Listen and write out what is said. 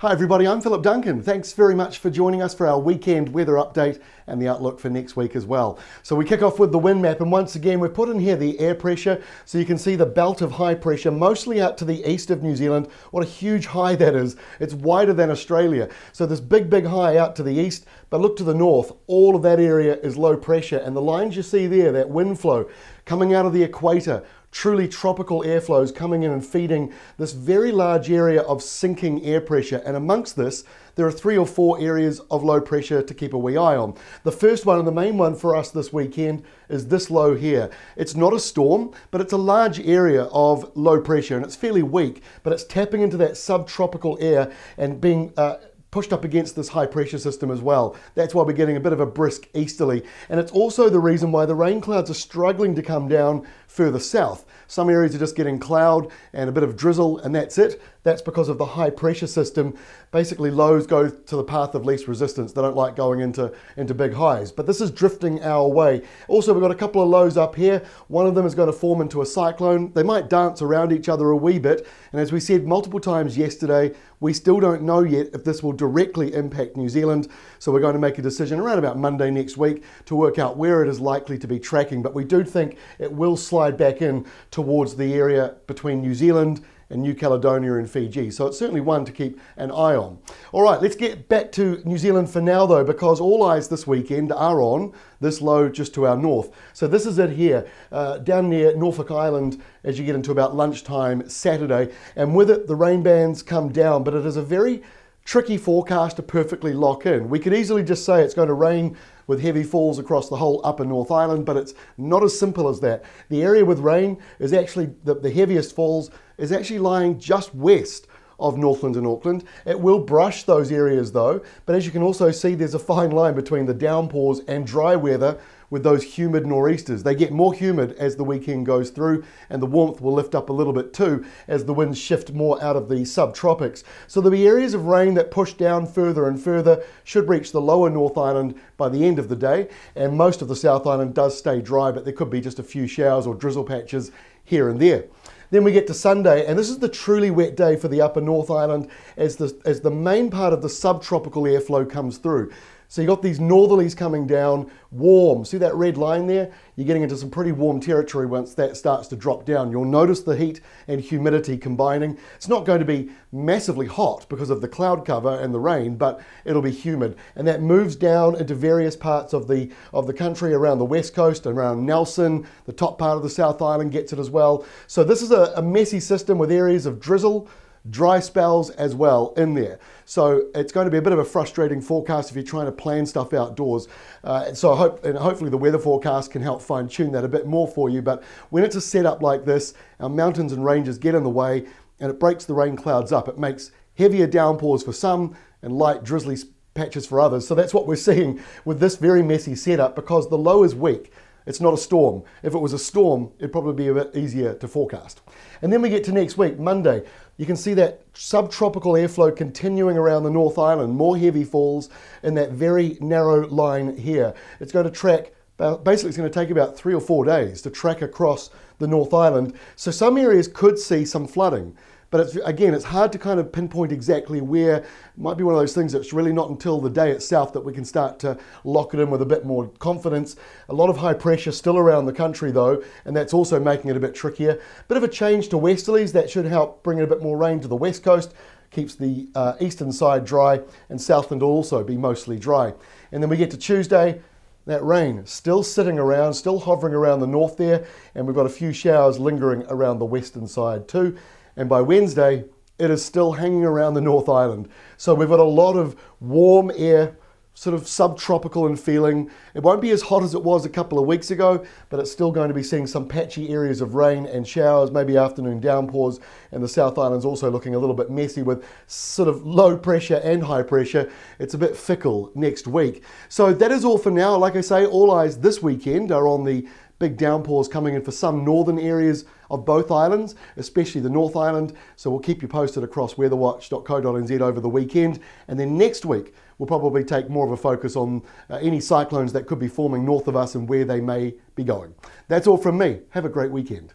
Hi everybody, I'm Philip Duncan. Thanks very much for joining us for our weekend weather update and the outlook for next week as well. So we kick off with the wind map, and once again we've put in here the air pressure, so you can see the belt of high pressure mostly out to the east of New Zealand. What a huge high that is. It's wider than Australia. So this big high out to the east, but look to the north, all of that area is low pressure, and the lines you see there, that wind flow coming out of the equator, truly tropical airflows coming in and feeding this very large area of sinking air pressure. And amongst this, there are 3 or 4 areas of low pressure to keep a wee eye on. The first one and the main one for us this weekend is this low here. It's not a storm, but it's a large area of low pressure, and it's fairly weak, but it's tapping into that subtropical air and being pushed up against this high pressure system as well. That's why we're getting a bit of a brisk easterly, and it's also the reason why the rain clouds are struggling to come down further south. Some areas are just getting cloud and a bit of drizzle, and that's it. That's because of the high pressure system. Basically, lows go to the path of least resistance. They don't like going into big highs, but this is drifting our way. Also, we've got a couple of lows up here. One of them is going to form into a cyclone. They might dance around each other a wee bit, and as we said multiple times yesterday, we still don't know yet if this will directly impact New Zealand, so we're going to make a decision around about Monday next week to work out where it is likely to be tracking, but we do think it will slide back in towards the area between New Zealand and New Caledonia and Fiji. So it's certainly one to keep an eye on. All right, let's get back to New Zealand for now though, because all eyes this weekend are on this low just to our north. So this is it here, down near Norfolk Island as you get into about lunchtime Saturday. And with it, the rain bands come down, but it is a very tricky forecast to perfectly lock in. We could easily just say it's going to rain with heavy falls across the whole upper North Island, but it's not as simple as that. The area with rain is actually, the heaviest falls is actually lying just west of Northland and Auckland. It will brush those areas though, but as you can also see, there's a fine line between the downpours and dry weather with those humid nor'easters. They get more humid as the weekend goes through, and the warmth will lift up a little bit too as the winds shift more out of the subtropics. So there'll be areas of rain that push down further and further, should reach the lower North Island by the end of the day, and most of the South Island does stay dry, but there could be just a few showers or drizzle patches here and there. Then we get to Sunday, and this is the truly wet day for the upper North Island as the main part of the subtropical airflow comes through. So you got these northerlies coming down, warm. See that red line there? You're getting into some pretty warm territory once that starts to drop down. You'll notice the heat and humidity combining. It's not going to be massively hot because of the cloud cover and the rain, but it'll be humid. And that moves down into various parts of the country around the west coast, around Nelson. The top part of the South Island gets it as well. So this is a messy system with areas of drizzle, dry spells as well in there. So it's going to be a bit of a frustrating forecast if you're trying to plan stuff outdoors. So hopefully the weather forecast can help fine tune that a bit more for you. But when it's a setup like this, our mountains and ranges get in the way and it breaks the rain clouds up. It makes heavier downpours for some and light drizzly patches for others. So that's what we're seeing with this very messy setup because the low is weak. It's not a storm. If it was a storm, it'd probably be a bit easier to forecast. And then we get to next week, Monday. You can see that subtropical airflow continuing around the North Island, more heavy falls in that very narrow line here. It's going to track, basically it's going to take about 3 or 4 days to track across the North Island. So some areas could see some flooding. But it's hard to kind of pinpoint exactly where. It might be one of those things that's really not until the day itself that we can start to lock it in with a bit more confidence. A lot of high pressure still around the country though, and that's also making it a bit trickier. Bit of a change to westerlies, that should help bring in a bit more rain to the west coast, keeps the eastern side dry, and Southland will also be mostly dry. And then we get to Tuesday, that rain still sitting around, still hovering around the north there, and we've got a few showers lingering around the western side too. And by Wednesday, it is still hanging around the North Island. So we've got a lot of warm air, sort of subtropical in feeling. It won't be as hot as it was a couple of weeks ago, but it's still going to be seeing some patchy areas of rain and showers, maybe afternoon downpours. And the South Island's also looking a little bit messy with sort of low pressure and high pressure. It's a bit fickle next week. So that is all for now. Like I say, all eyes this weekend are on the big downpours coming in for some northern areas of both islands, especially the North Island. So we'll keep you posted across weatherwatch.co.nz over the weekend. And then next week, we'll probably take more of a focus on any cyclones that could be forming north of us and where they may be going. That's all from me. Have a great weekend.